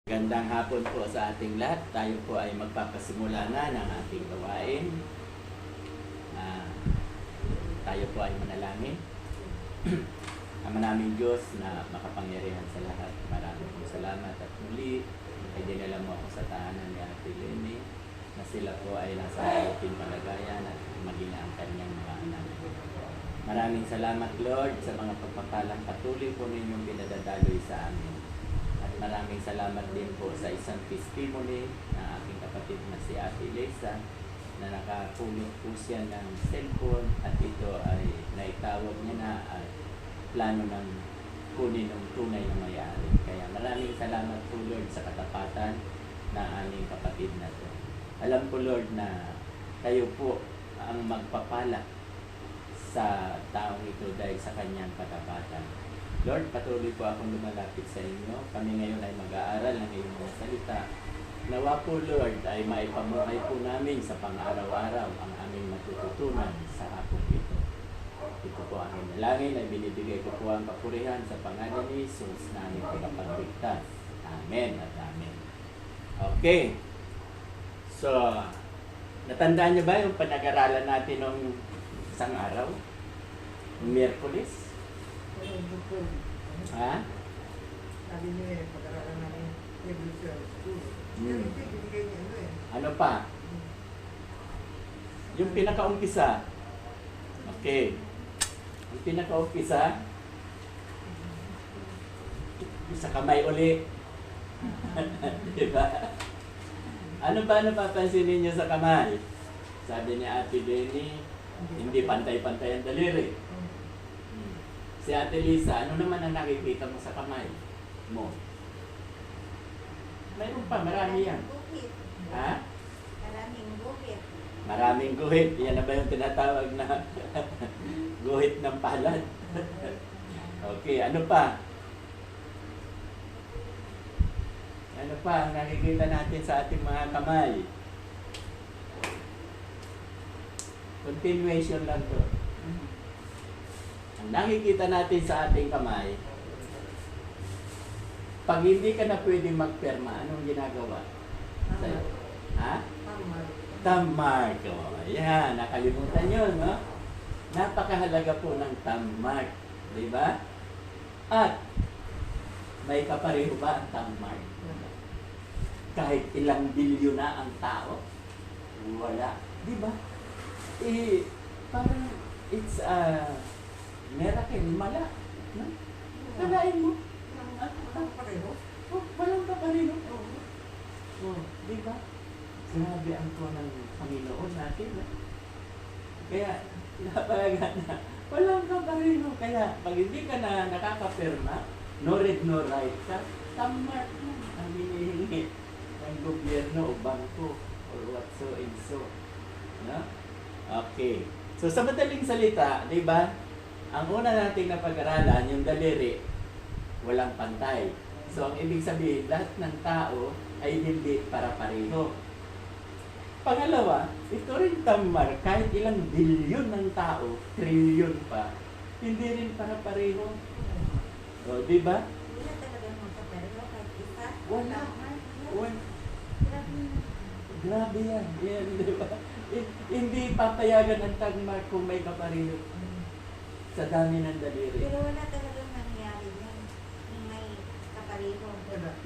Gandang hapon po sa ating lahat. Tayo po ay magpapasimula na ng ating gawain. Tayo po ay manalangin. Ama naming Diyos na makapangyarihan sa lahat, maraming po salamat at muli ay dinala mo ako sa tahanan ni Ate Lenny na sila po ay nasa mabuting kalagayan at maging ang kanyang mga anak. Maraming salamat, Lord, sa mga pagpapalang patuloy po ninyong pinadadaloy sa amin. At maraming salamat din po sa isang testimony na aking kapatid na si Ate Lisa na nakapulot po siya ng cellphone at ito ay naitawag niya na at plano ng kunin ng tunay na may-ari. Kaya maraming salamat po, Lord, sa katapatan na aming kapatid na to. Alam ko, Lord, na kayo po ang magpapala sa taong ito dahil sa kanyang katapatan. Lord, patuloy po akong lumalapit sa inyo. Kami ngayon ay mag-aaral ng iyong mga salita. Nawa po, Lord, ay maipamuhay po namin sa pang-araw-araw ang aming matututunan sa hapong ito. Ito po ang aming nalangin ay binibigay ko po ang kapurihan sa pangalan ni Jesus na aming tagapagligtas. Amen at amen. Okay. So, natandaan niyo ba yung panag-aralan natin noong isang araw? Miyerkules? Ha? Sabi niya pag-aralan namin evolution school. Hindi, binigay niya ano eh. Ano pa? Yung pinakaumpisa. Okay. Yung pinakaumpisa, sa kamay uli. Diba? Ano ba napapansin ninyo sa kamay? Sabi ni Ate Lenny, hindi pantay-pantay ang daliri. Si Ate Lisa, ano naman ang nakikita mo sa kamay mo? Mayroon pa, marami yan. Guhit. Ha? Maraming guhit. Maraming guhit. Yan na ba yung tinatawag na guhit ng palad? Okay, ano pa? Ano pa ang nakikita natin sa ating mga kamay? Continuation lang to. Ang nakikita natin sa ating kamay, pag hindi ka na pwedeng magperma, anong ginagawa sa'yo? Ha? Thumb mark. O, ayan, nakalimutan yun, no? Napakahalaga po ng thumb mark. Diba? At, may kapareho ba ang thumb mark? Kahit ilang bilyon na ang tao, wala. Diba? Eh, parang it's a miracle, mala. No? Kalain mo. Pareho? Oh, walang kapareho. Oh, di ba? Grabe ang po ng Panginoon natin. No? Kaya, napalaga na, walang kapareho. Kaya, pag hindi ka na nakakapirma, no read, no write ka, tamart na ang hinihingi ng gobyerno o bangko or what so and so. No? Okay. So, sa madaling salita, di ba? Ang una nating napag-aralan, yung daliri, walang pantay. So, ang ibig sabihin, lahat ng tao ay hindi para-pareho. Pangalawa, ito rin tamar, kahit ilang bilyon ng tao, trilyon pa, hindi rin para-pareho. O, di ba? Wala talagang magkapareho kahit isa. Wala. Wala. Grabe yan. Yan, di ba? Hindi papayagan ng tagmar kung may kapareho sa dami ng daliri. Pero wala talagang nangyari yan. Yung may kapareho.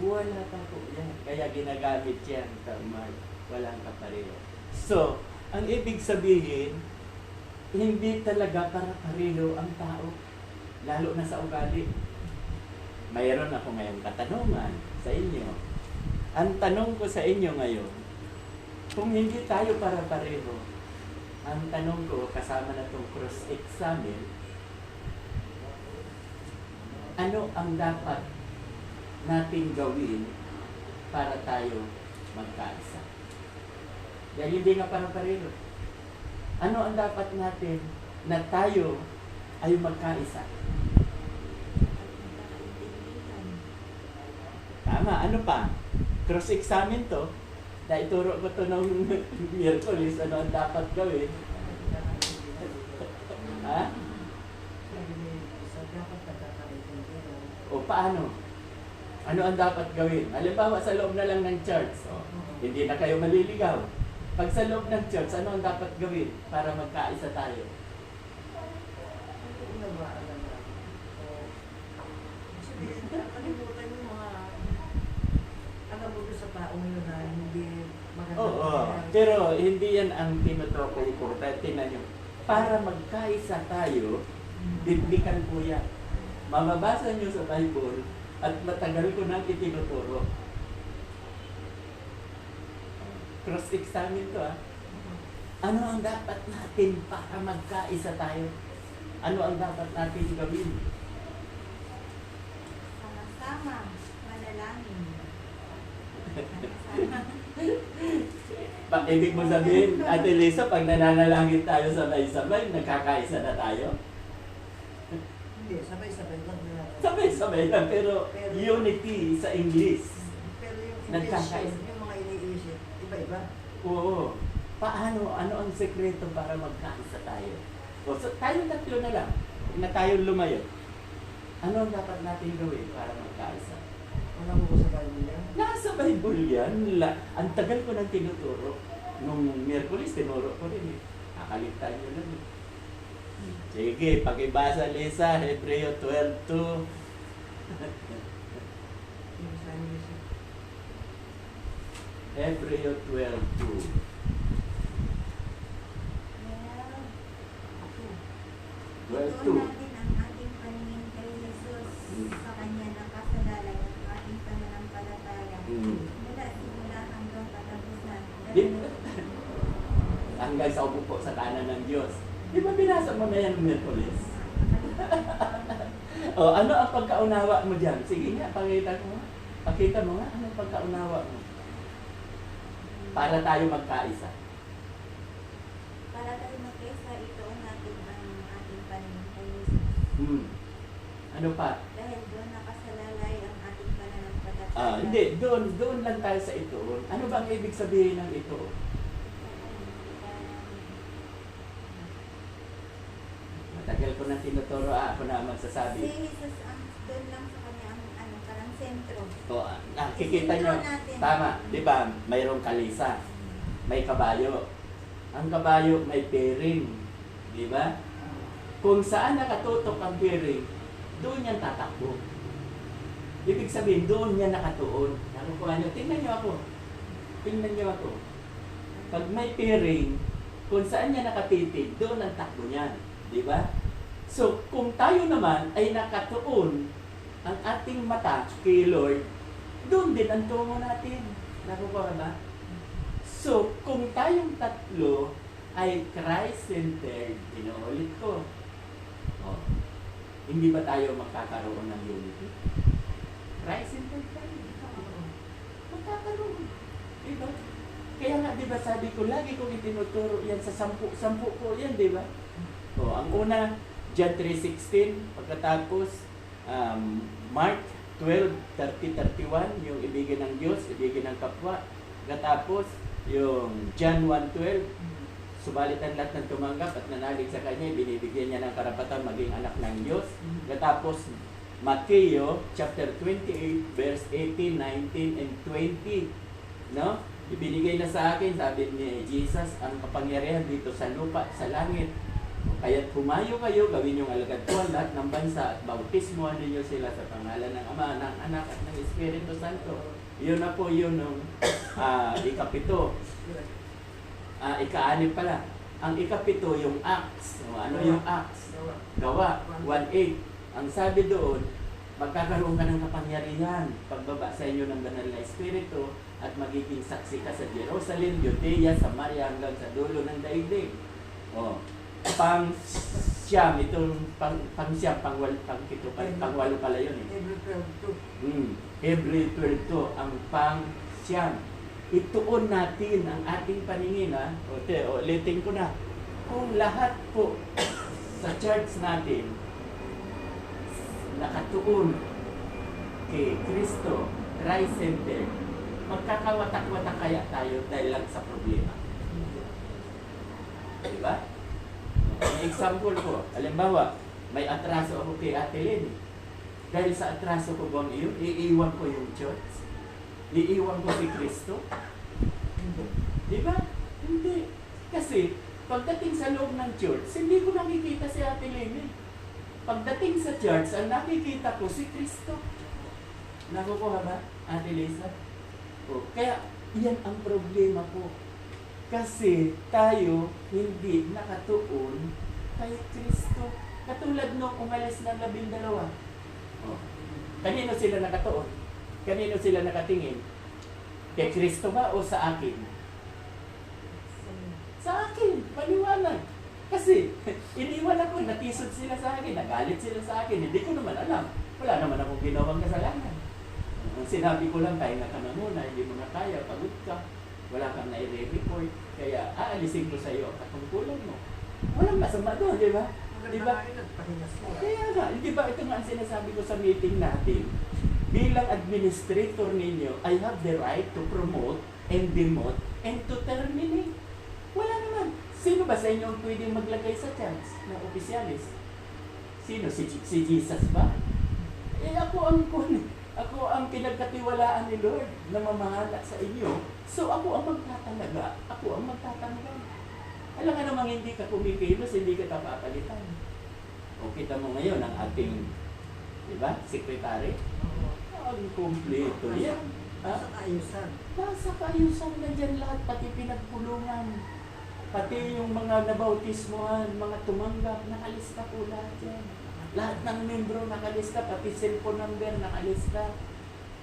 Wala pa po yan. Kaya ginagamit yan, tagmar. Walang kapareho. So, ang ibig sabihin, hindi talaga para-pareho ang tao. Lalo na sa ugali. Mayroon ako ngayong katanungan sa inyo. Ang tanong ko sa inyo ngayon, kung hindi tayo para-pareho, ang tanong ko, kasama na itong cross-examine, ano ang dapat natin gawin para tayo magkaisa? Dahil hindi nga para-pareho. Ano ang dapat natin na tayo ay magkaisa? Tama, ano pa? Cross-examine to. Dahil ituro ko ito nung Miyerkules, ano ang dapat gawin? Ha? O paano? Ano ang dapat gawin? Halimbawa sa loob na lang ng church, hindi na kayo maliligaw. Pag sa loob ng church, ano ang dapat gawin para magkaisa tayo? Una ba, alam mo? Sabihin, kalimutan yung mga alam mo doon sa taong yun na hindi maganda. Oo, pero hindi yan ang tinutukoy ko. Tingnan nyo, para magkaisa tayo, biblikan po yan. Mababasa nyo sa Bible at matagal ko nang itinuturo. Cross-examine to Ano ang dapat natin para magkaisa tayo? Ano ang dapat natin gawin? Sama-sama, manalangin. Sama-sama. Ibig mo sabihin, Ate Lisa, pag nananalangin tayo sabay-sabay, nagkakaisa na tayo? Hindi, sabay-sabay lang na. Sabay-sabay lang, pero unity sa English. Pero yung Nagkakaisa. intention, yung mga iniisip, iba-iba. Oo. Paano? Ano ang sekreto para magkaisa tayo? O, so, tayo tatlo na lang. Huwag na tayong lumayo. Ano ang dapat natin gawin para magkaisa? Wala mo ba sa Bible yan? Nasa Bible yan. Ang tagal ko nang tinuturo. Nung Miyerkules, tinuro ko rin eh. Nakalimutan nyo lang eh. Sige, pakibasa Lisa, Hebreo 12:2. Yung sa iniisip. Hebreo 12:2. Well, 12:2. ituon natin ang ating paningin kay Jesus sa kanya na kasalalay at ating pananampalataya. Mula simula hanggang katapusan. Hanggang sa upo sa kanan ng Diyos. Di ba binasa mo na yan Miyerkules? O, ano ang pagkaunawa mo dyan? Sige nga, pakita mo. Pakita mo nga, ano ang pagkaunawa mo? Para tayo magkaisa. Para tayo magkaisa, ituon natin ang ating paningin kay Jesus. Ano pa? Dahil doon nakasalalay ang ating pananampalataya. Hindi, doon lang tayo sa ito. Ano ba ang ibig sabihin ng ito? Matagal ko na tinuturo, ako na magsasabi. Si Jesus, ang doon lang sa kanya ang parang sentro. O, nakikita nyo, tama, di ba? Mayroong kalisa, may kabayo. Ang kabayo may bearing, di ba? Kung saan nakatutok ang bearing, doon yan tatakbo. Ibig sabihin, doon yan nakatuon. Nakukuha nyo, tingnan nyo ako. Tingnan nyo ako. Pag may bearing, kung saan yan nakatitig, doon ang takbo niyan. Di ba? So, kung tayo naman ay nakatuon ang ating mata kay Lord, doon din ang tungo natin. Nakukuha ba? So, kung tayong tatlo ay Christ-centered, inuulit ko. Oh, hindi ba tayo magkakaroon ng unity? Christ-centered tayo. Magkakaroon. Diba? Kaya nga, di ba sabi ko, lagi kong itinuturo yan sa 10 po yan, di ba? O, ang una, John 3:16, pagkatapos, Mark 12:30-31, yung ibigin ng Diyos, ibigin ng kapwa. Pagkatapos, yung John 1:12, subalit ang lahat ng tumanggap at nanalig sa Kanya, binibigyan niya ng karapatan maging anak ng Diyos. Pagkatapos, Mateo chapter 28, verse 18, 19, and 20. No? Ibinigay na sa akin, sabi ni Jesus, ang kapangyarihan dito sa lupa, sa langit. Kaya't humayo kayo, gawin yung alagad ko ang lahat ng bansa at bautismohan ninyo sila sa pangalan ng Ama, ng Anak at ng Espiritu Santo. Yun na po yun ng ikapito. Ika-anim pala. Ang ikapito, yung Acts. O, ano yung Acts? Gawa 1:8. Ang sabi doon, magkakaroon ka ng kapangyarihan pagbaba sa inyo ng banal na Espiritu at magiging saksi ka sa Jerusalem, Judea, Samaria hanggang sa dulo ng daigdig. O, pang-siyam, itong pang-siyam, pang-pito, pang-walo pala yun eh. Hebreo 12:2, ang pang-siyam. Ituon natin ang ating paningin, ha? Ulitin ko na. Kung lahat po sa church natin nakatuon kay Kristo, Christ-centered, magkakawatak-watak kaya tayo dahil lang sa problema. Diba? May example ko. Halimbawa, may atraso ako kay Ate Lenny. Dahil sa atraso ko bang iyon, iiwan ko yung church? Iiwan ko si Kristo? Di ba? Hindi. Kasi, pagdating sa loob ng church, hindi ko nakikita si Ate Lene. Pagdating sa church, ang nakikita ko si Kristo. Nakukuha ba, Ate Lisa? O, kaya, yan ang problema ko. Kasi tayo hindi nakatuon kay Kristo. Katulad nung umalis ng 12. O, kanino sila nakatuon? Kanino sila nakatingin? Kay Kristo ba o sa akin? Sa akin, paliwanag. Kasi, iniwan ako, natisod sila sa akin, nagalit sila sa akin, hindi ko naman alam. Wala naman akong ginawang kasalanan. Ang sinabi ko lang, pahinga ka na muna, hindi mo na kaya, pagod ka, wala kang na-report, kaya aalisin ko sa iyo ang katungkulan mo. Walang masama doon, di ba? Di ba? Kaya nga, di ba ito nga ang sinasabi ko sa meeting natin. Bilang administrator ninyo, I have the right to promote and demote and to terminate. Wala naman. Sino ba sa inyo ang pwedeng maglagay sa chance ng opisyalis? Sino? Si Jesus ba? Ako ang pinagkatiwalaan ni Lord na mamahala sa inyo. So ako ang magtatalaga. Ako ang magtatanggal. Alam nga namang hindi ka kumikilos, hindi ka papapalitan. O kita mo ngayon ang ating, di ba, sekretary? Ang kumpleto yan. Sa kaayusan. Nasa kaayusan na dyan lahat, pati pinagpulungan. Pati yung mga nabautismohan, mga tumanggap, nakalista po lahat yan. Lahat ng membro nakalista, pati cellphone number nakalista.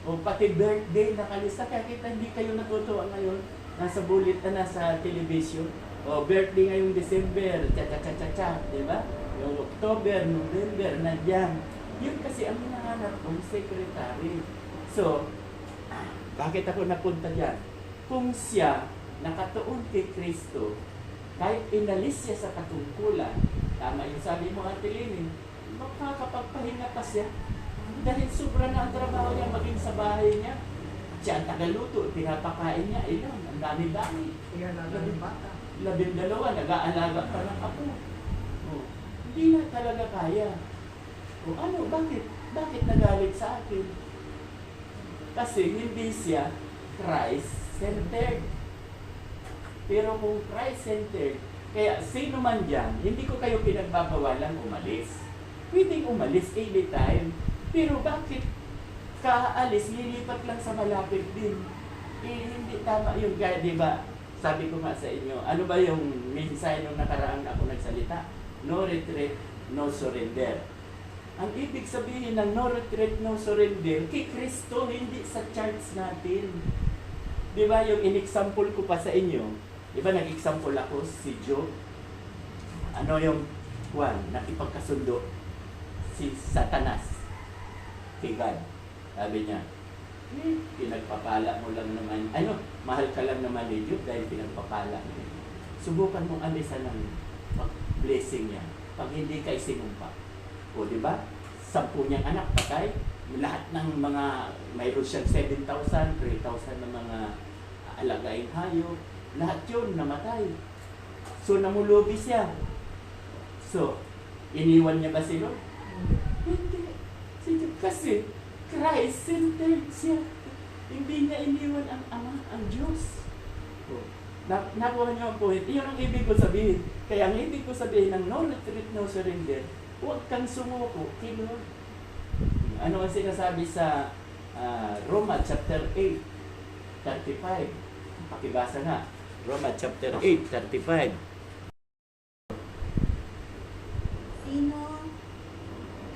O pati birthday nakalista. Kaya kita hindi kayo natutuwa ngayon. Nasa bullet na nasa television. O birthday ngayong December, cha-cha-cha-cha-cha, di ba? Yung October, November, nandiyan. Yun kasi ang hinahanap kong secretary. So, bakit ako napunta dyan? Kung siya nakatuon kay Kristo, kahit inalis siya sa katungkulan, tama yung sabi mo, Ate Lene, makakapagpahinga pa siya. Dahil sobra na ang trabaho niya maging sa bahay niya. Siya ang tagaluto, pinapakain niya, ilan, ang dami-dami. Kaya nalang bata. 12, nag-aalaga pa ng apo. Oh, hindi na talaga kaya. O ano, bakit? Bakit nagalit sa akin? Kasi hindi siya Christ-centered. Pero kung Christ-centered, kaya sino man dyan, hindi ko kayo pinagbabawalan umalis. Pwedeng umalis anytime. Pero bakit kaalis, lilipat lang sa malapit din? Hindi tama yung kaya, di ba? Sabi ko nga sa inyo, ano ba yung mensahe nung nakaraan ako nagsalita? No retreat, no surrender. Ang ibig sabihin ng no retreat, no surrender, kay Kristo, hindi sa church natin. Di ba yung in-example ko pa sa inyo? Di ba nag-example ako si Job? Ano yung nakipagkasundo? Si Satanas. Kay God. Sabi niya, pinagpapala mo lang naman, mahal ka lang naman ni Job dahil pinagpapala mo. Subukan mong alisan ng blessing niya pag hindi kay sinumpa. O di ba? 10 niyang anak patay, lahat ng mga mayroon siyang 7,000, 3,000 na mga alagaing hayop, lahat yun namatay. So namulubi siya. So, iniwan niya ba si Lord? Hindi. Kasi Christ-centered siya. Hindi niya iniwan ang Ama, ang Diyos. Nakuha niyo ang point. Iyon ang ibig ko sabihin. Kaya ang ibig ko sabihin ng no retreat, no surrender, huwag kang sumuko kay Lord. Ano ang sinasabi sa Roma chapter 8, 35? Pakibasa na. Roma chapter 8, 35. Sino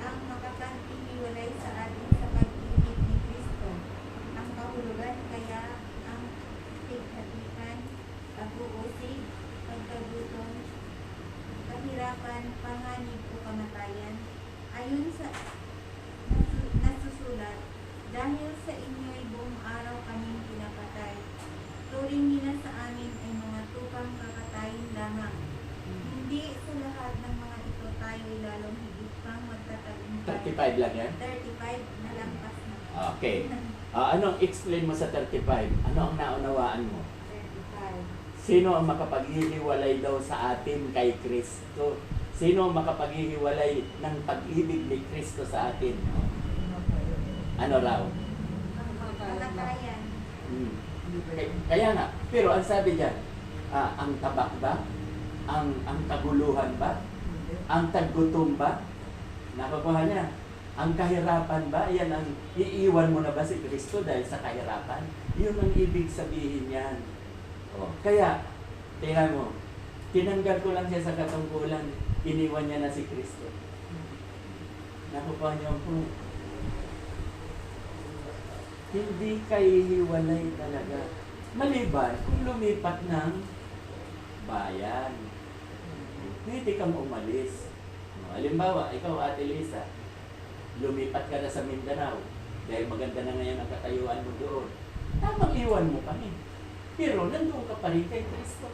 ang makapaghihiwalay sa atin sa pag-ibig ni Kristo? Ang kahulugan kaya ang tighatikan, pag-uusig, pagkagutom, kahirapan, panganib o kamatayan. Ayon sa nasusulat, dahil sa inyo'y buong araw kaming pinapatay, turing nila sa amin ay mga tupang kakatayin lamang. Hindi sa lahat ng mga ito tayo'y lalong higit pang magtatagumpay. 35 lang yan? 35 na lampas na. Okay. Anong explain mo sa 35? Ano ang naunawaan mo? 35. Sino ang makapaghihiwalay daw sa atin kay Kristo? Sino ang makapaghihiwalay ng pag-ibig ni Kristo sa atin? Ano raw? Kalakayan. Hmm. Hindi ba yun? Kaya nga, pero ang sabi diyan, ang tabak ba? Ang kaguluhan ba? Hindi. Ang taggutom ba? Nakukuha niya. Ang kahirapan ba? Yan ang iiwan mo na ba si Kristo dahil sa kahirapan? Yun ang ibig sabihin niyan. Oh, kaya, tingnan mo, tinanggal ko lang siya sa katungkulan, iniwan niya na si Kristo. Nakukuha niyo po. Hindi kayo hiwalay talaga. Maliban kung lumipat ng bayan. Pwede kang umalis. Halimbawa, ikaw Ate Lisa, lumipat ka na sa Mindanao dahil maganda na ngayon ang katayuan mo doon. Tamang iwan mo kami. Pero nandun ka pa rin kay Kristo.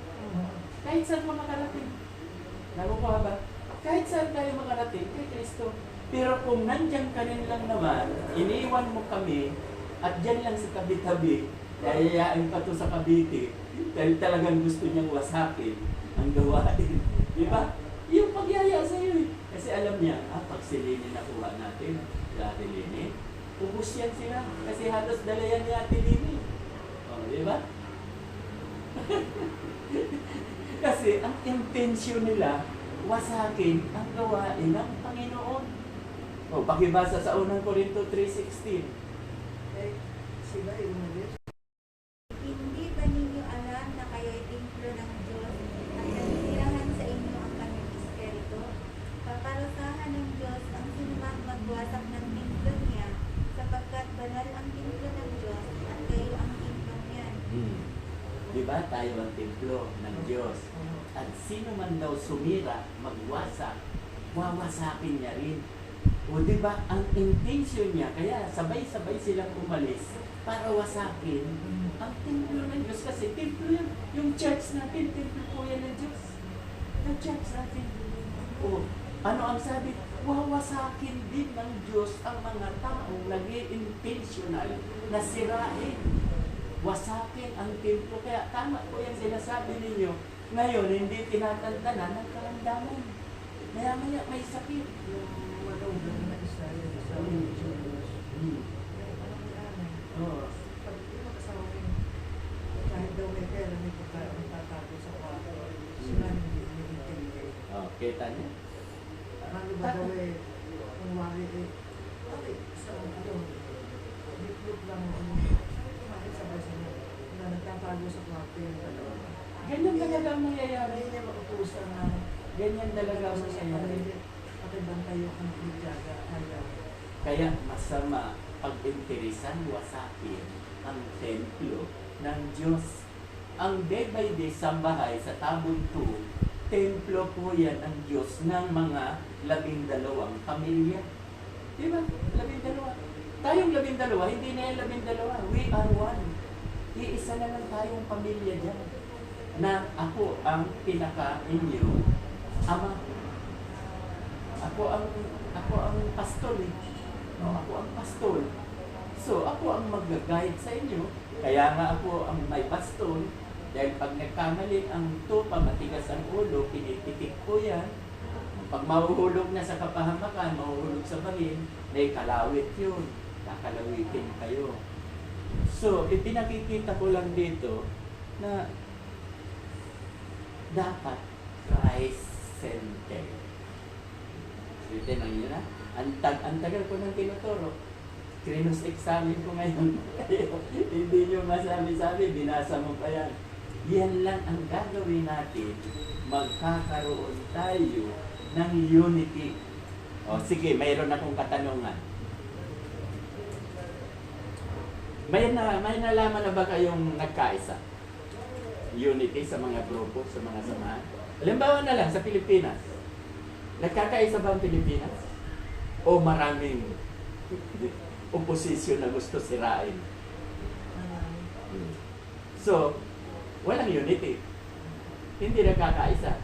Kahit saan mo makarating. Nakukuha ba? Kahit saan tayo makarating kay Kristo. Pero kung nandyan ka rin lang naman, iniwan mo kami at dyan lang sa tabi-tabi, yayayain pa to sa Cavite dahil talagang gusto niyang wasakin ang gawain. Di ba? Yung pagyaya sa iyo eh. Kasi alam niya, pag si Lini nakuha natin, Ate Lini, ubus yan sila. Kasi halos dala yan ni Ate Lini. O, di ba? Kasi ang intensyon nila, wasakin ang gawain ng Panginoon. O, pakibasa sa unang Korinto 3:16. Eh, sila yung umalis. Hindi ba ninyo alam na kayo'y templo ng Diyos at nanitirahan sa inyo ang kanyang Espiritu? Paparusahan ng Diyos ang sinumang magwasak ng templo niya, sapagkat banal ang templo ng Diyos at kayo ang templo niyan. Di ba? Tayo ang templo ng Diyos. At sino man daw sumira, magwasak, wawasakin niya rin. O di ba, ang intention niya, kaya sabay-sabay silang umalis para wasakin ang templo ng Diyos. Kasi templo yan. Yung church natin, templo po yan ng Diyos. Yung church natin. O, ano ang sabi? Wawasakin din ng Diyos ang mga taong nag-i-intentional na sirain. Wasakin ang templo. Kaya tama po yung sinasabi ninyo. Ngayon, hindi tinatantanan ng karamdaman. Maya-maya may sakit. Yung malunggan na isa, yung isa, yung Diyos. Oo. Pag di makasama ko yung kahit daw may pera, may pagkain tatago sa kwarto, sila hindi nag-intindi. Oh, kita niyo? Ano ba daw eh, kung wali eh, okay, sa ano, diplot lang ano, kumain sabay-sabay, na nagtatago sa kwarto yung dalawa. Ganyan talaga ang nangyayari. Hindi niya mautusan na Ganyan talaga ang sa nangyayari. pamilya, pakibantay yung ang bigyaga, ayaw. Kaya masama pag-interesan, wasakin ang templo ng Diyos. Ang day by day sambahay sa Tabon 2, templo po yan ng Diyos ng mga 12 pamilya. Di ba? 12. Tayong 12, hindi na yan 12. We are one. Iisa na lang tayong pamilya dyan. Na ako ang pinaka-inyo ama. Ako ang pastol eh. No, ako ang pastol. So, ako ang mag-guide sa inyo. Kaya nga ako ang may pastol. Dahil pag nagkamali ang tupa, matigas ang ulo, pinipitik ko yan. Pag mahuhulog na sa kapahamakan, mahuhulog sa bangin, may kalawit yun. Kakalawitin kayo. So, ipinakikita ko lang dito na dapat Christ-centered. So, tinang nyo na. Ang tagal ko nang tinuturo. Krinos examine ko ngayon. Hindi nyo masabi-sabi, binasa mo pa yan. Yan lang ang gagawin natin. Magkakaroon tayo ng unity. O sige, mayroon akong katanungan. May nalaman na ba kayong nagkaisa? Unity sa mga grupo, sa mga samahan? Halimbawa na lang, sa Pilipinas. Nagkakaisa ba ang Pilipinas? O maraming opposition na gusto sirain? So, walang unity. Hindi nagkakaisa.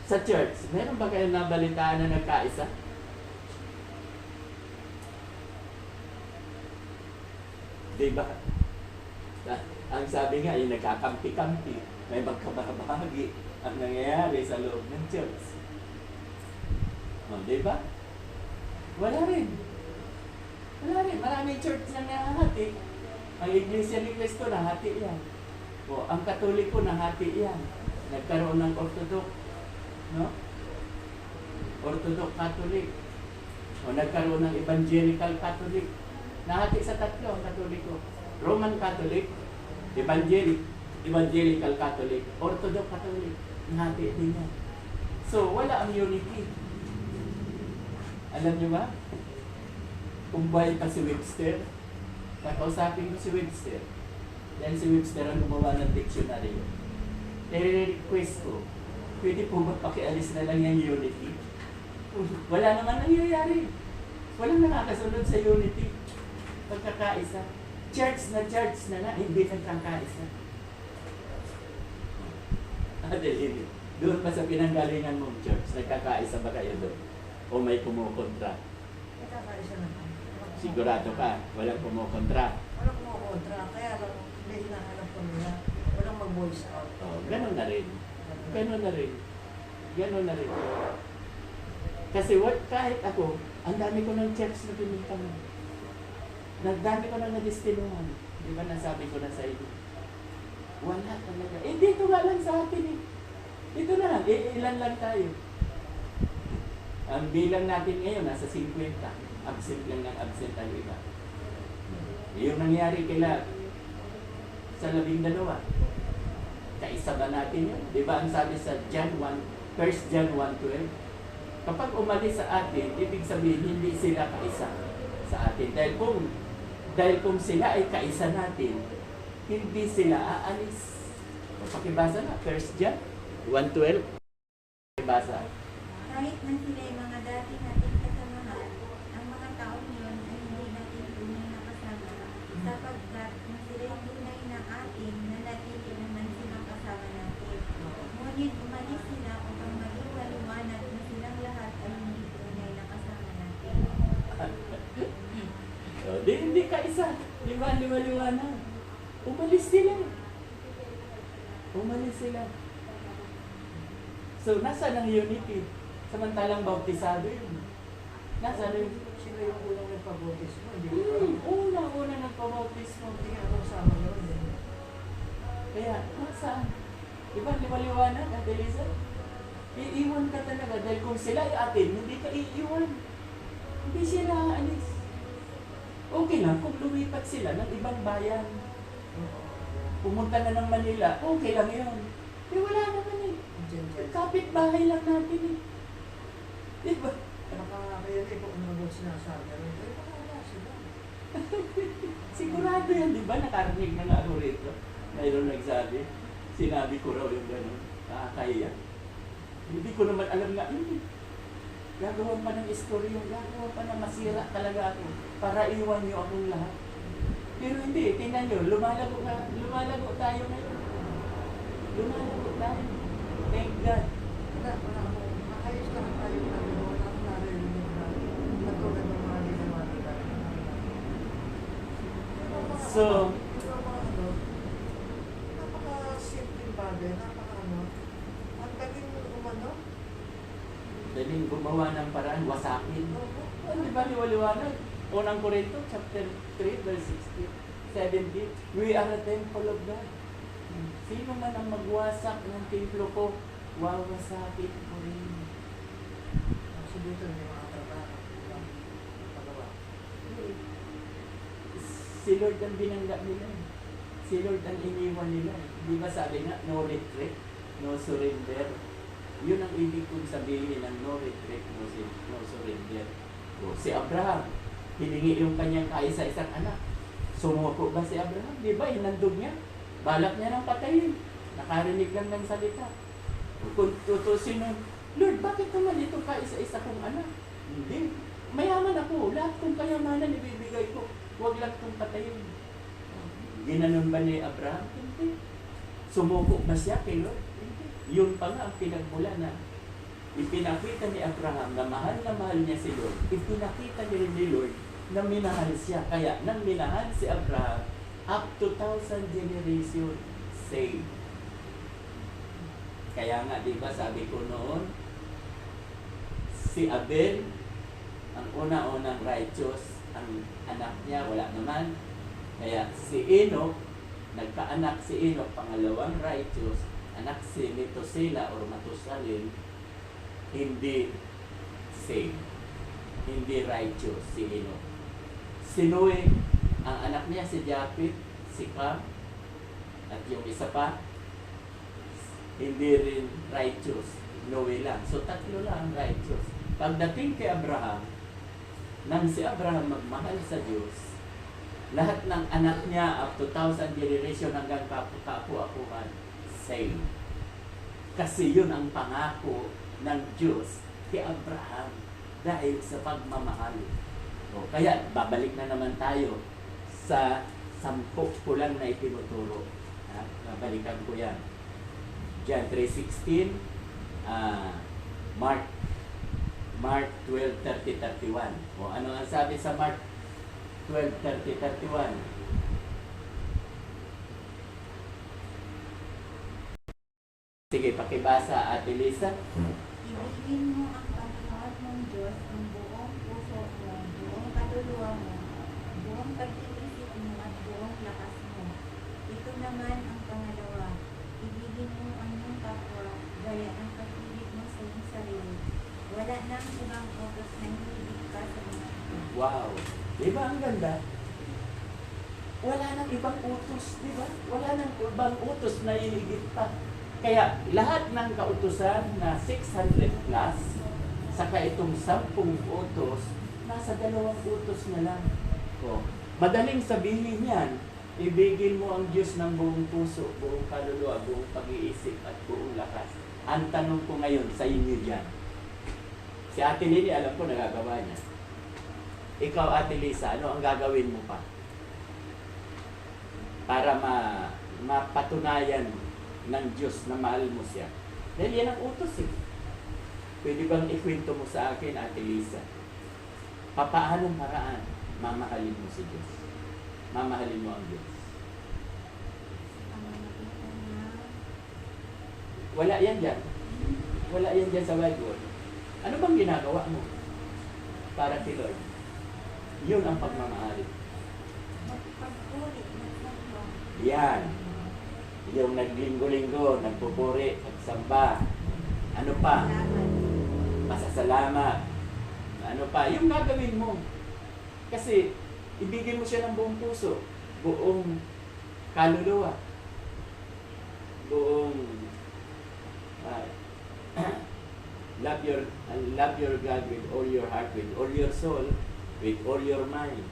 Sa church, meron ba kayong nabalitaan na nagkaisa? Diba? Ang sabi nga, yung nagkakampi-kampi, may magkabahagi ang nangyayari sa loob ng church. O, diba? Wala rin. Wala rin, maraming church na nahati. Ang Iglesia ni Cristo, nahati yan. O, ang Katoliko, nahati yan. Nagkaroon ng Orthodox, no? Orthodox Catholic. O, nagkaroon ng Evangelical Catholic. Nahati sa tatlo ang Katoliko. Roman Catholic, Evangelical Catholic, Orthodox Catholic. Nahati din yan. So, wala ang unity. Alam niyo ba? Kung buhay pa si Webster, kakausapin ko si Webster. Dahil si Webster ang gumawa ng dictionary. I-request ko, pwede po ba pakialis na lang yung unity? Wala naman nangyayari. Walang nakakasunod sa unity. Pagkakaisa. Church na nga, hindi nagkakaisa. Adel, doon pa sa pinanggalingan mong church, nagkakaisa ba kayo doon? O may kumukontra? Nakakaisa naman. Sigurado ka, walang kumukontra. Walang kumukontra, kaya lang may hinahanap ko nila. Walang mag-voice out. Oh, ganun na rin. Ganun na rin. Ganun na rin. Kasi kahit ako, ang dami ko ng church na pinunta mo. Nagdami ko na nadestinuhan. Di ba nasabi ko na sa inyo? Wala talaga. Eh, dito nga lang sa atin eh. Dito na lang. Ilan lang tayo. Ang bilang natin ngayon, nasa 50. Absent lang ng absent ang iba. Yung nangyari kila sa 12. Kaisa ba natin yun? Di ba ang sabi sa John 1, 1 John 1:12? Kapag umalis sa atin, ibig sabihin hindi sila kaisa sa atin. Dahil kung sila ay kaisa natin, hindi sila aalis. Pakibasa na, 1 John 1:12. Pakibasa. Kahit na sila ay mga dati nating kasamahan, ang mga taong yun ay hindi natin tunay na kasama, sapagkat na sila ay tunay na atin, nanatili naman silang kasama natin. Ngunit umalis sila upang maging maliwanag na silang lahat ay hindi tunay na kasama natin. So, hindi kaisa. Liwanag. Umalis sila. So, nasa ng unity? Samantalang bautisado yun. Nasa rin? Sila yung unang nagpabautismo, hindi ko alam. Una nagpabautismo. Hindi nga ako kasama naman eh. Kaya, nasaan? Diba, liwaliwanag, Ate Lisa? Iiwan ka talaga dahil kung sila ay atin, hindi ka iiwan. Hindi sila aalis. Okay lang kung lumipat sila ng ibang bayan. Pumunta na ng Manila, okay lang yun. Eh, wala naman eh. Kapit-bahay lang natin eh. Diba? Kaya rin kung ano ba sinasabi. Eh, baka wala sila. Sigurado yan, di ba? Nakarinig na nga ako rito. Mayroon nagsabi, sinabi ko raw yung gano'n. Nakakaya. Hindi ko naman alam nga, gagawa pa ng istorya, gagawa pa na masira talaga ako para iwan niyo akong lahat. Pero hindi, tingnan nyo, lumalago tayo ngayon. Lumalago tayo. Thank God. Wala ako. Ayos lang tayo na wala akong narinig na katulad ng mga ginawa nila. So, napaka-simple bagay, ang galing umano. daling gumawa ng paraan, wasakin. Di ba liwaliwanag? Unang Korinto, chapter 3, verse 17. We are a temple of God. Sino man ang magwasak ng templo ko, wawasakin ko rin. So dito may mga trabaho. Pagawa. Si Lord ang binangga nila. Si Lord ang iniwan nila. Di ba sabi nga, no retreat, no surrender. Yun ang ibig kong sabihin ng no retreat, no surrender. O, si Abraham, hiningi yung kanyang kaisa-isang anak. Sumuko ba si Abraham? Di ba, hinandog niya. Balak niya ng patayin. Nakarinig lang ng salita. Kung tutusin nun, Lord, bakit naman ito kaisa-isa kong anak? Hindi. Mayaman ako. Lahat kong kayamanan ibibigay ko. Huwag lang kong patayin. Ginanon ba ni Abraham? Hindi. Sumuko ba siya kay Lord? Hindi. Yun pa nga ang pinagmula na ipinakita ni Abraham na mahal niya si Lord. Ipinakita niya rin ni Lord na minahal siya. Kaya nang minahal si Abraham, up to 1,000 generation saved. Kaya nga, di ba, sabi ko noon, si Abel, ang una-unang righteous, ang anak niya, wala naman. Kaya si Enoch, nagkaanak si Enoch, pangalawang righteous, anak si Methuselah or Matusalem, hindi same. Hindi righteous si Enoch. Si Noe, ang anak niya si Japhet, si Cam, at yung isa pa, hindi rin righteous. Noe lang. So tatlo lang righteous. Pagdating kay Abraham, nang si Abraham magmahal sa Diyos, lahat ng anak niya up to 1,000 generation hanggang kapu-apuhan, same. Kasi yun ang pangako ng Diyos kay Abraham dahil sa pagmamahal. O, kaya babalik na naman tayo sa 10 ko lang na itinuturo. Babalikan ko yan. John 3:16, Mark 12:30-31. O ano ang sabi sa Mark 12:30-31? Sige, pakibasa, Ate Lisa. Ibigin mo ang Panginoon mong Diyos ng buong puso mo, buong kaluluwa mo, buong pag-iisip mo at buong lakas mo. Ito naman ang pangalawa. Ibigin mo ang iyong kapwa gaya ng pag-ibig mo sa iyong sarili. Wala nang ibang utos na hihigit ka sa mga ito. Wow. Di ba ang ganda? Wala nang ibang utos, di ba? Wala nang ibang utos na hihigit pa. Kaya lahat ng kautusan na 600 plus, saka itong 10 utos, nasa 2 utos na lang. O, madaling sabihin yan, ibigin mo ang Diyos ng buong puso, buong kaluluwa, buong pag-iisip at buong lakas. Ang tanong ko ngayon sa inyo dyan, si Ate Lily, alam ko nagagawa niya. Ikaw, Ate Lisa, ano ang gagawin mo pa? Para mapatunayan ng Diyos na mahal mo siya. Dahil yan ang utos eh. Pwede bang ikwento mo sa akin, Ate Lisa? Papaanong paraan mamahalin mo si Diyos? Mamahalin mo ang Diyos. Wala yan dyan. Wala yan dyan sa Bible. Ano bang ginagawa mo para kay Lord? Yun ang pagmamahal. Magpagpuri, magsamba. Yan. Yung naglinggo-linggo, nagpupuri, nagsamba. Ano pa? Salamat. Masasalamat. Ano pa? Yung gagawin mo. Kasi, ibigin mo siya ng buong puso, buong kaluluwa, buong love your God with all your heart, with all your soul, with all your mind,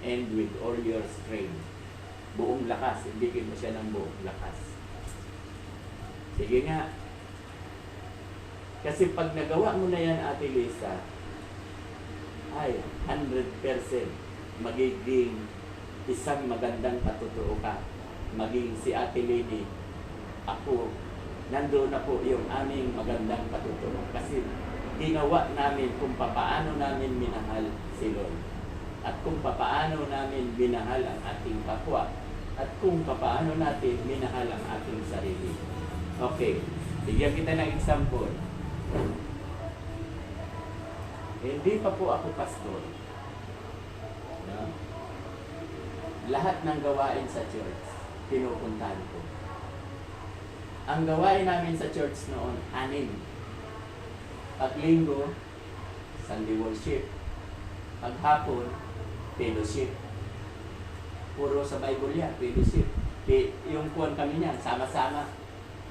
and with all your strength. Buong lakas, ibigin mo siya ng buong lakas. Sige nga. Kasi pag nagawa mo na yan, Ate Lisa, ay 100% magiging isang magandang patutoo ka. Maging si Ate Lily, ako, nandoon na po yung aming magandang patutoo. Kasi ginawa namin kung papaano namin minahal si Lord. At kung papaano namin minahal ang ating kapwa. At kung papaano natin minahal ang ating sarili. Okay, bigyan kita ng example. Hindi pa po ako pastor. No? Lahat ng gawain sa church, pinupuntahan ko. Ang gawain namin sa church noon, 6. Paglinggo, Sunday worship. Paghapon, fellowship. Puro sa Bible yan, fellowship. Yung kuwan kami niyan, sama-sama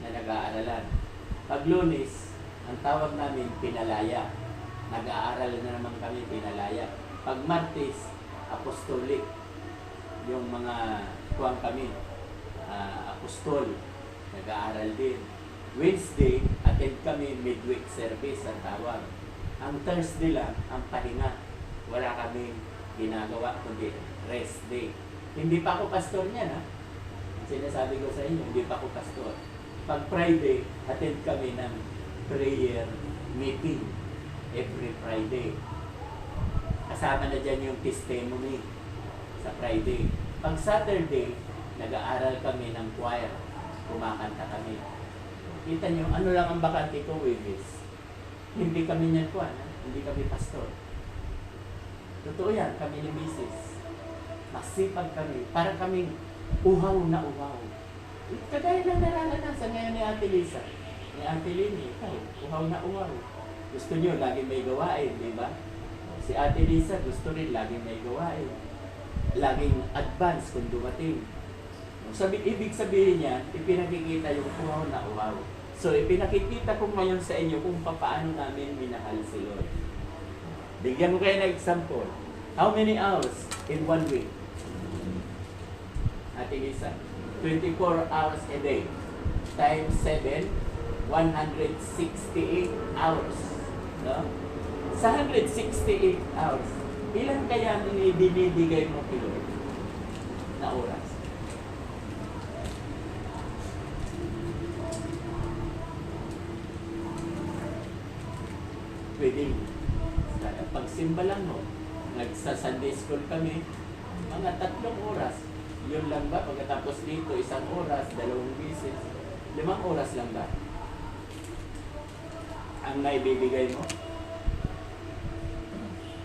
na nag-aaralan. Pag Lunes, ang tawag namin, pinalaya. Nag-aaral na naman kami, pinalaya. Pag Martes, apostolic. Yung mga kuwan kami, apostol, nag-aaral din. Wednesday, attend kami, midweek service ang tawag. Ang Thursday lang, ang pahinga. Wala kaming ginagawa, kundi rest day. Hindi pa ako pastor niyan, ha? Sinasabi ko sa inyo, hindi pa ako pastor. Pag Friday, attend kami ng prayer meeting every Friday. Kasama na dyan yung testimony sa Friday. Pag Saturday, nag-aaral kami ng choir. Kumakanta kami. Kita nyo, ano lang ang bakante ko, Webis? Hindi kami niyan kuwan, ha? Hindi kami pastor. Totoo yan, kami ni Mrs. Masipag kami. Parang kaming uhaw na uhaw. Kagaya ng nararanasan ngayon ni Ate Lisa. Ni Ate Lini, ikaw, uhaw na uhaw. Gusto niyo, laging may gawain, di ba? Si Ate Lisa, gusto rin laging may gawain. Laging advance kung dumating. Ibig sabihin niya, ipinakikita yung uhaw na uhaw. So, ipinakikita ko ngayon sa inyo kung paano namin minahal si Lord. Bigyan ko kayo ng example. How many hours in 1 week? Ate Lisa, 24 hours a day. Times 7, 168 hours. No? Sa 168 hours, ilan kaya binibigay mo kay Lord na oras? Pwedeng pagsimba lang mo, nagsa-Sunday school kami, mga 3 oras. Yun lang ba? Pagkatapos dito, 1 oras, 2 bisis, 5 oras lang ba? Ang naibibigay mo?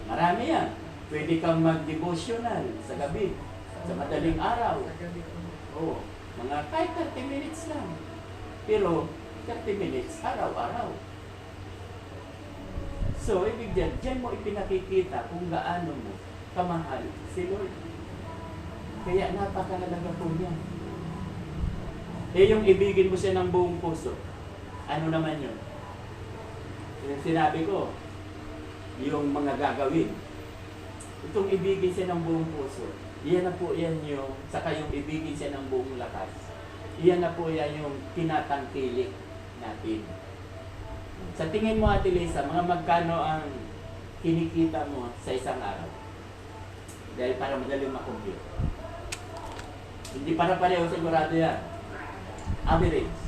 Marami yan. Pwede kang mag-devotional sa gabi, sa madaling araw. Oo, mga kahit 30 minutes lang. Pero, 30 minutes, araw-araw. So, ibig dyan mo ipinakikita kung gaano mo kamahal si Lord. Kaya napakalaga po niya. Yung ibigin mo siya ng buong puso, ano naman yun? Yung sinabi ko, yung mga gagawin. Itong ibigin siya ng buong puso, iyan na po yan yung, saka yung ibigin siya ng buong lakas. Iyan na po yan yung tinatangkilik natin. Sa tingin mo, Ate Lisa, mga magkano ang kinikita mo sa isang araw? Dahil para madaling makompute. Hindi para pareho, sigurado yan. Average.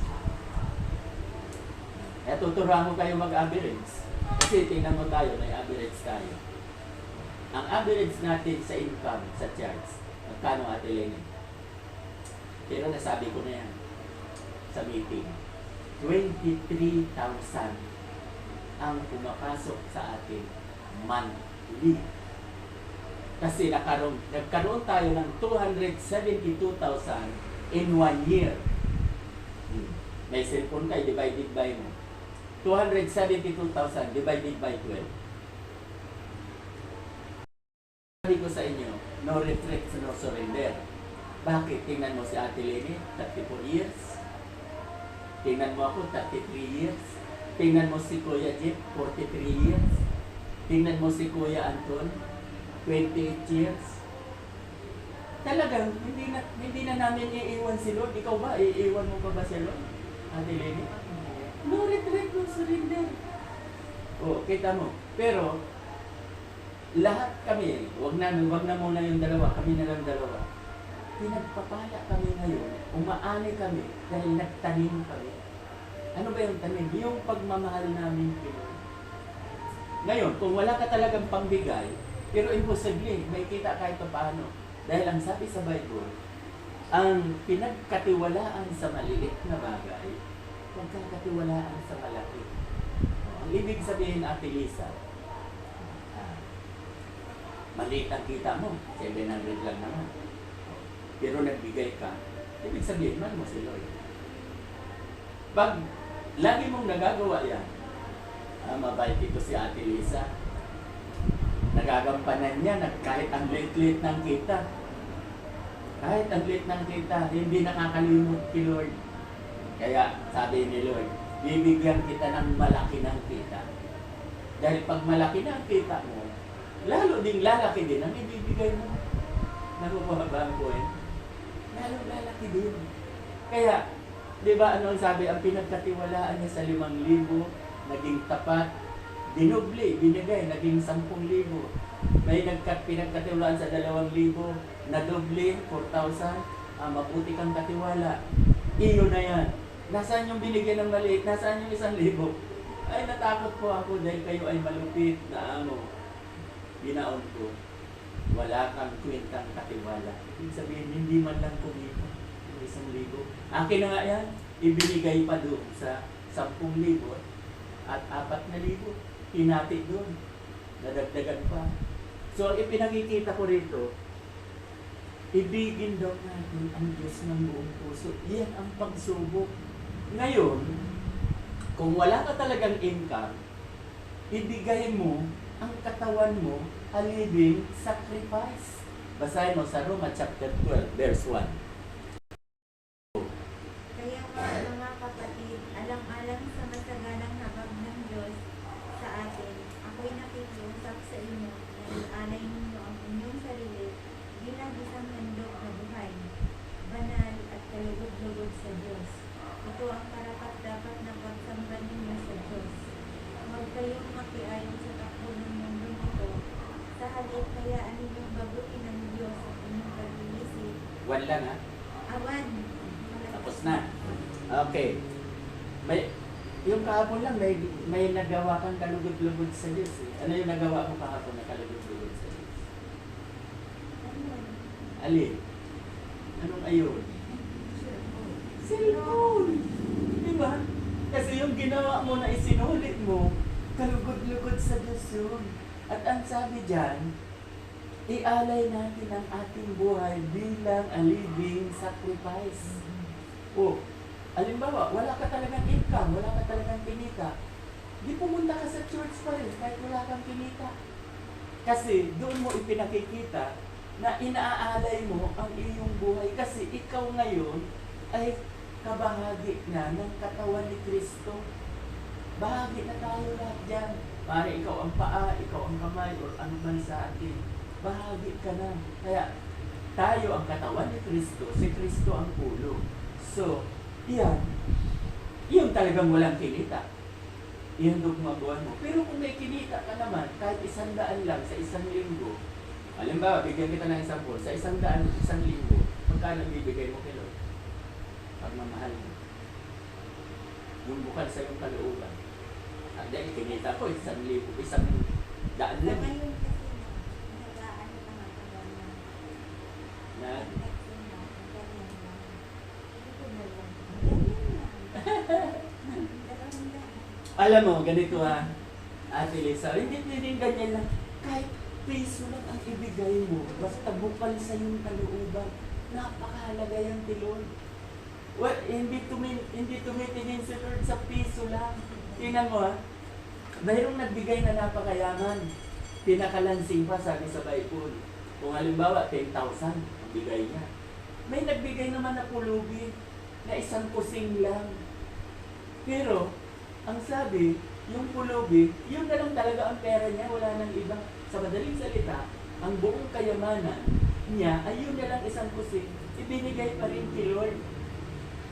Kaya tuturuan ko kayo mag-average. Kasi tingnan mo tayo, may average tayo. Ang average natin sa income, sa charts, magkano, Ate Leni? Pero nasabi ko na yan sa meeting. 23,000 ang pumapasok sa atin monthly. Kasi nagkaroon tayo ng 272,000 in 1 year. May cellphone kayo, divided by mo. 272,000 divided by 12. Sabi ko sa inyo, no retreat, no surrender. Bakit? Tingnan mo si Ate Leni, 34 years. Tingnan mo ako, 33 years. Tingnan mo si Kuya Jeff, 43 years. Tingnan mo si Kuya Anton, 28 years. Talagang, hindi na namin iiwan si Lord. Ikaw ba? Iiwan mo pa ba si Lord? Ate Leni? No retreat, no surrender. Oh, kita mo. Pero, lahat kami, wag na muna yung dalawa, kami na lang dalawa. Pinagpapala kami ngayon, umaani kami dahil nagtanim kami. Ano ba yung tanim? Yung pagmamahal namin kay Lord. Ngayon, kung wala ka talagang pangbigay, pero imposible, may kita kahit paano. Dahil ang sabi sa Bible, ang pinagkatiwalaan sa maliliit na bagay, pagkakatiwalaan sa malaki. Ang ibig sabihin, Ate Lisa, maliit ang kita mo, 700 lang naman. Pero nagbigay ka, ibig sabihin, man mo si Lord. Pag lagi mong nagagawa yan, mabait ito si Ate Lisa, nagagampanan niya, kahit ang liit-liit ng kita, kahit ang liit ng kita, hindi nakakalimot kay Lord. Kaya sabi ni Lord, bibigyan kita ng malaki ng kita. Dahil pag malaki na ang kita mo, lalo ding lalaki din ang ibibigay mo. Nakukuha ba ang point? Lalo lalaki din. Kaya, di ba ano ang sabi, ang pinagkatiwalaan niya sa 5,000, naging tapat, dinubli, binigay, naging 10,000. May pinagkatiwalaan sa 2,000, nadubli, 4,000, mabuti kang katiwala. Iyo na yan. Nasaan yung binigyan ng maliit? Nasaan yung 1,000? Ay, natakot po ako dahil kayo ay malupit na ginaon ko. Wala kang kwentang katiwala. Ibig sabihin, hindi man lang kumita. 1,000. Akin na nga yan, ibinigay pa doon sa 10,000 at 4,000. Hinati doon. Nadagdagan pa. So, ang ipinakikita ko rito, ibigin daw natin ang Diyos ng buong puso. Yan ang pagsubok. Ngayon, kung wala ka talagang income, ibigay mo ang katawan mo a living sacrifice. Basahin mo sa Roma chapter 12, verse 1. Kaya nga mga kapatid, alang-alang sa masaganang habag ng Diyos sa atin, ako'y nakikiusap sa inyo na ialay ninyo ang inyong sarili bilang isang handog na buhay, banal at kalugod-lugod sa Diyos. Ito ang karapat-dapat na pagsamba ninyo sa Diyos. Huwag kayong makiayon sa takbo ng mundong ito, sa halip hayaan ninyong baguhin ng Diyos at inyong pag-iisip. One lang ha? Awan. Tapos na. Okay. Yung kahapon lang, may nagawa kang kalugod-lugod sa Diyos. Eh. Ano yung nagawa mo kahapon na kalugod-lugod sa Diyos? Alin? Anong ayon? Cellphone! Diba? Kasi yung ginawa mo na isinulit mo, kalugod-lugod sa Diyos yun. At ang sabi dyan, ialay natin ang ating buhay bilang a living sacrifice. O, alimbawa, wala ka talagang income, wala ka talagang kinita, di pumunta ka sa church pa rin kahit wala kang kinita. Kasi doon mo ipinakikita na inaalay mo ang iyong buhay kasi ikaw ngayon ay kabahagi na ng katawan ni Kristo. Bahagi na tayo lahat dyan. Pare, ikaw ang paa, ikaw ang kamay, o ano man sa atin. Bahagi ka na. Kaya, tayo ang katawan ni Kristo, si Kristo ang ulo. So, yan. Yung talagang walang kinita. Yan gumagawa mo. Pero kung may kinita ka naman, kahit 100 lang sa isang linggo, halimbawa, bigyan kita ng example, sa 100, isang linggo, magkano bibigay mo kay Lord? Pagmamahal mo. Yung bukal sa iyong kalooban. Dahil kinita ko, 1,000, 100 Sa lang. ngayon kasi, nag-aano ka nga pa ba Na, alam mo, ganito ha, Ate Lisa, hindi pwedeng ganyan lang. Kahit piso lang ang ibigay mo, basta bukal sa iyong kalooban, napakahalaga yung tilon. Well, hindi tumitingin si Lord sa piso lang. Tingnan mo ha, mayroong nagbigay na napakayaman. Pinakalansing pa, sabi sa Bible. Kung halimbawa, 10,000 ang bigay niya. May nagbigay naman na pulubi na 1 kusing lang. Pero, ang sabi, yung pulubi, yun na lang talaga ang pera niya, wala nang iba. Sa madaling salita, ang buong kayamanan niya ay yun na lang 1 kusing. Ibinigay pa rin kay Lord.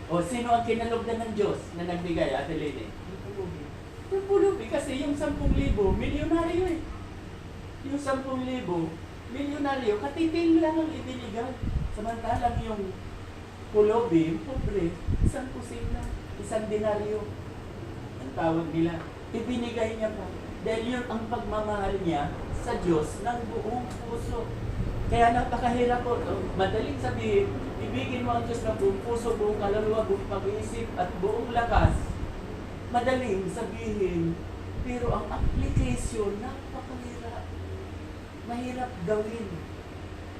O, sino ang kinalugdan ng Diyos na nagbigay, Ate Lene? Yung pulubi, kasi yung 10,000, milyonaryo eh. Yung 10,000, milyonaryo, katiting lang ang ibinigay. Samantalang yung pulubi, yung pobre, 1 kusing lang, 1 denaryo. Ang tawag nila, ibinigay niya pa. Dahil yun ang pagmamahal niya sa Diyos ng buong puso. Kaya napakahirap po, madaling sabihin, ibigin mo ang Diyos ng buong puso, buong kaluluwa, buong pag-iisip, at buong lakas. Madaling sabihin, pero ang application, napakahirap. Mahirap gawin.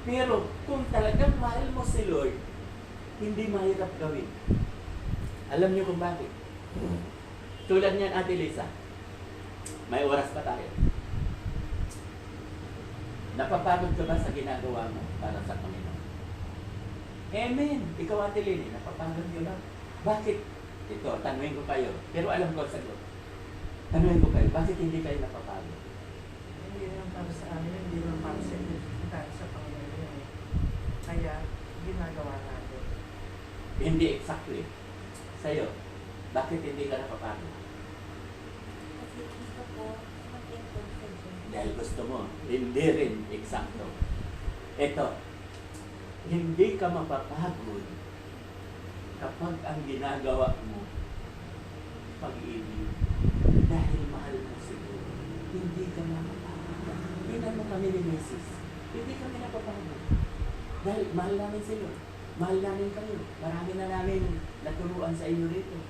Pero kung talagang mahal mo si Lord, hindi mahirap gawin. Alam niyo kung bakit? Tulad niyan, Ate Lisa, may oras pa tayo. Napapagod ka ba sa ginagawa mo para sa Panginoon? Amen. Ikaw, Ate Lene, napapagod ka ba? Bakit? Ito, tanungin ko kayo. Pero alam ko ang sagot. Tanungin ko kayo, bakit hindi kayo napapagod? Hindi naman para sa amin, hindi naman para sa inyo, tayo sa Panginoon. Kaya, ginagawa natin. Hindi exactly. Sa'yo, bakit hindi ka napapagod? Kasi gusto ko mag-improve sa Diyos. Dahil gusto mo, hindi rin eksakto. Ito, hindi ka mapapagod kapag ang ginagawa mo pag-ibig. Dahil mahal mo siguro, hindi ka mapapagod. Tingnan mo kami ni Mrs. Hindi kami napapagod. Dahil mahal namin sila. Mahal namin kayo. Marami na namin naturuan sa inyo rito.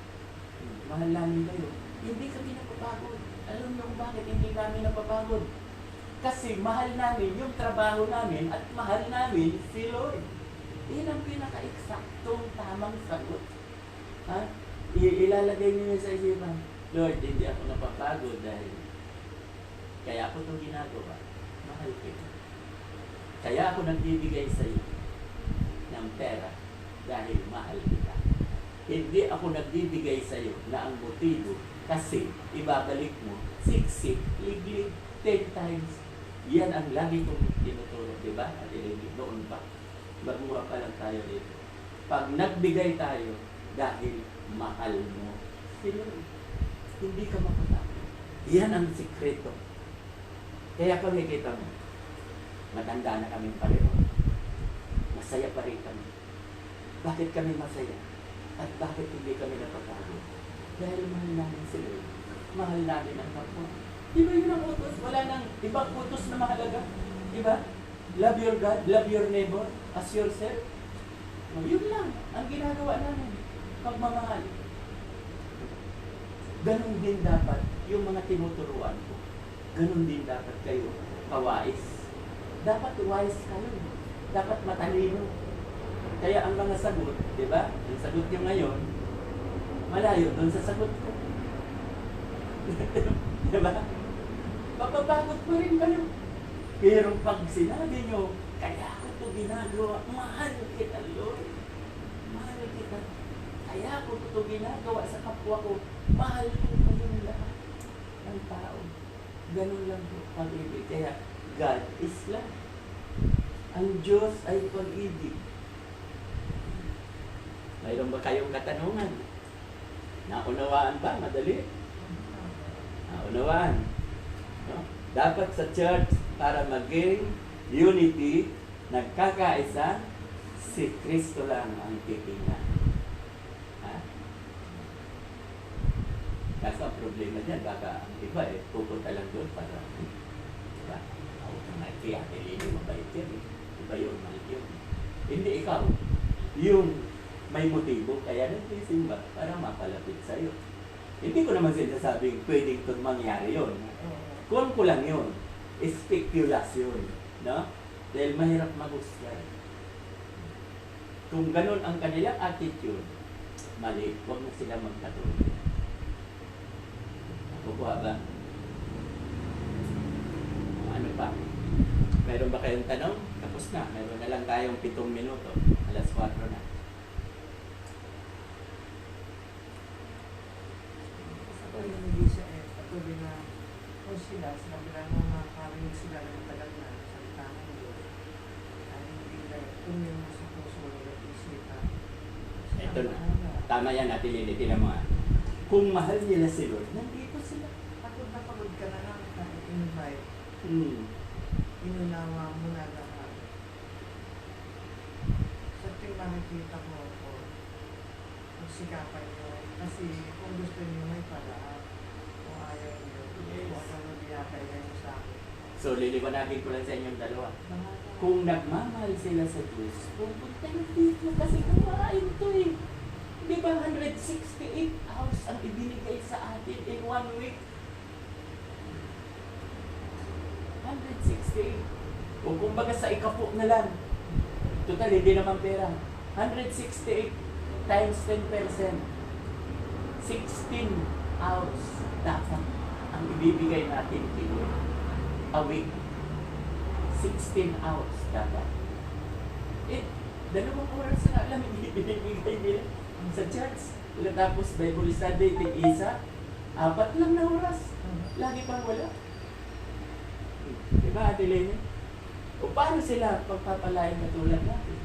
Mahal namin kayo. Hindi kami napapagod. Alam niyo kung bakit hindi kami napapagod? Kasi mahal namin yung trabaho namin at mahal namin si Lord. Yan ang pinaka-eksaktong tamang sagot. Ha? Ilalagay niyo sa isipan, Lord, hindi ako napapagod dahil kaya ako itong ginagawa. Mahal kita. Kaya ako nagbibigay sa iyo ng pera dahil mahal kita. Hindi ako nagbibigay sa iyo na ang motibo kasi ibabalik mo siksik, liglig, 10 times. Yan ang lagi kong tinuturo, di ba? At noon pa. Magmura pa lang tayo dito. Pag nagbigay tayo dahil mahal mo si Lord, hindi ka mapatapos. Yan ang sikreto. Kaya kung nakikita mo, matanda na kami pareho. Masaya pa rin kami. Bakit kami masaya? At bakit hindi kami napapagod? Dahil mahal namin si Lord. Mahal namin ang kapwa. Di ba yun ang utos? Wala nang ibang utos na mahalaga. Di ba? Love your God, love your neighbor as yourself. No, yun lang ang ginagawa namin. Pagmamahal. Ganon din dapat yung mga tinuturuan ko. Ganon din dapat kayo kawais. Dapat wise kayo. Dapat matalino. Kaya ang mga sagot, di ba? Ang sagot nyo ngayon, malayo doon sa sagot ko. Di ba? Mapapagod pa rin kayo. Pero pag sinabi nyo, kaya ako ito ginagawa, mahal kita, Lord. Mahal kita. Kaya ako ito ginagawa sa kapwa ko, mahal ko kayong lahat ng tao. Ganun lang po pag-ibig. Kaya God is love. Ang Diyos ay pag-ibig. Mayroon ba kayong katanungan? Naunawaan ba? Madali? Naunawaan. No? Dapat sa church, para maging unity, nagkakaisa, si Kristo lang ang titingnan. Ha? Kaso ang problema dyan, baka ang iba pupunta lang doon para, diba? Ako kang kaya nilini, mabait yan. Iba yun, mali yun. Hindi ikaw. Yung may motibo, kaya nagsisimba para mapalapit sa'yo. Hindi ko naman sinasabing pwedeng itong mangyari yun. Kung ko lang yun, speculation, no? Dahil mahirap maghusgan. Kung ganun ang kanilang attitude, mali, huwag na sila magkatuloy. Nakukuha ba? Ano pa? Meron ba kayong tanong? Tapos na. Meron na lang tayong 7 minuto. Alas 4 na. Ako yung hindi siya patuloy na kung sila bilang makakarinig sila ng matagal na salita ng Diyos. Ay hindi na tumingin mo sa puso at isipan. Ito na. Tama yan natin, tinitinan mo nga. Kung mahal nila si Lord, nandito sila. Pagod na pagod ka na lang kahit invite. Inunawa mo na lahat. Sa tuwing makikita ko ako, magsikapan nyo. Kasi kung gusto nyo may paraan, kung ayaw nyo, Yes. kung ano binakaya nyo sa akin. So, liliwanagin ko lang sa inyong dalawa. Kung nagmamahal sila sa Diyos, pupunta yung dito kasi kumain to eh. Di ba 168 hours ang ibinigay sa atin in 1 week? 168. O kumbaga sa ikapo na lang. Total, hindi naman pera. 168 times 10%. 16 hours dapat ang ibibigay natin kilo a week. 16 hours dapat. Dalawang oras na lang ibibigay nila sa church. Tapos Bible study, tig-isa. 4 lang na oras. Lagi pang wala. Diba, Ate Lene? O paano sila pagpapalain na tulad natin?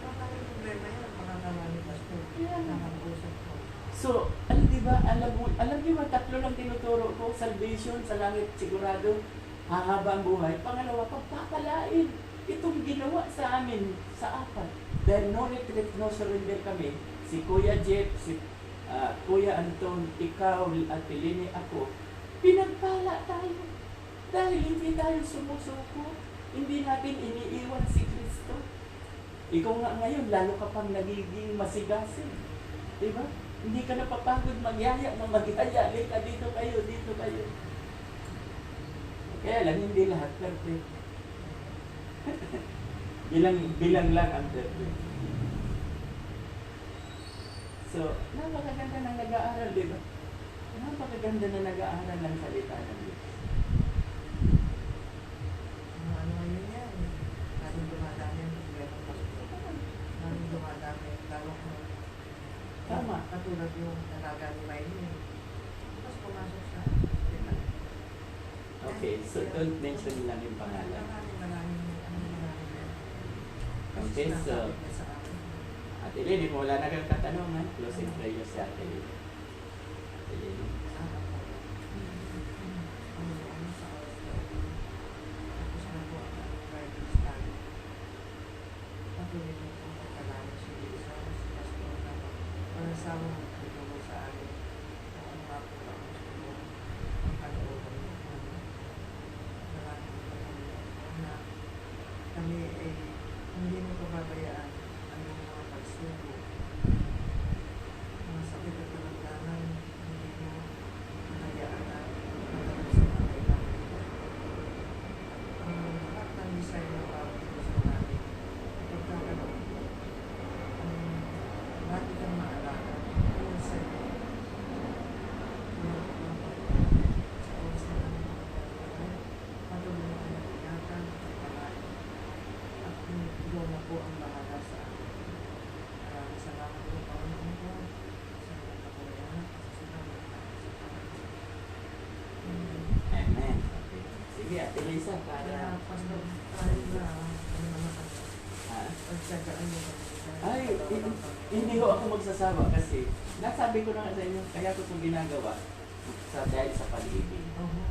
Ang problema yan, makakala ni Pastor. Nakag-usap ko. So, alam niyo ba, 3 lang tinuturo ko, salvation, sa langit, sigurado, hahaba ang buhay. Pangalawa, pagpapalain. Itong ginawa sa amin, sa 4. Dahil no retreat, no surrender kami. Si Kuya Jeff, si Kuya Anton, ikaw, Ate Lene, ako, pinagpala tayo. Dahil hindi tayo sumusuko, hindi natin iniiwan si Kristo. Ikaw nga ngayon, lalo ka pang nagiging masigasin. Diba? Hindi ka napapagod magyaya na magyaya. Lika, dito kayo, dito kayo. Kaya lang, hindi lahat perfect. bilang lang ang perfect. So, napakaganda ng nag-aaral, di ba? Napakaganda na nag-aaral ng salita ng Diyos. Ano ngayon yan? Lalong dumadami ang problema ng pastor. Lalong dumadami, lalong Tama. katulad yung nalaga ni Miley. Tapos pumasok sa hospital. Okay, so don't mention lang yung pangalan. Maraming. Okay, so, Sinasabi niya sa akin. Ate Lenny, kung wala na kang katanungan, closing prayer si Ate Lenny. Ate Lenny. Kami ay hindi mo pababayaan ang mga pagsubo, mga sakit at kalamdaman, hindi mo hayaan na magdalo sa mga kailangan. Ang lahat ng design ng bawat gusto namin, pagkakaroon, lagi kang maalala, yung sa'yo, sa oras na kami patuloy na kami ingatan, pagpalain, at ikaw na po ang bahala sa amin. Maraming salamat po, Panginoon ko, sa mga kapalayan at sa salamat na sa Panginoon. Amen. Okay. Sige, Ate Lisa, para... Kaya, Pastor, tayo na, ano naman ang Ha? pagtsagaan mo kami. Ay, hindi ko ako magsasawa kasi nasabi ko na nga sa inyo, kaya ko itong ginagawa dahil sa pag-ibig. Oo.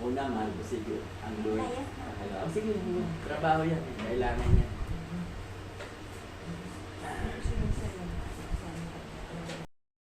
Una, mahal ko si Diyos, ang Lord. Layas na. Oh, sige, trabaho yan. Kailangan niya.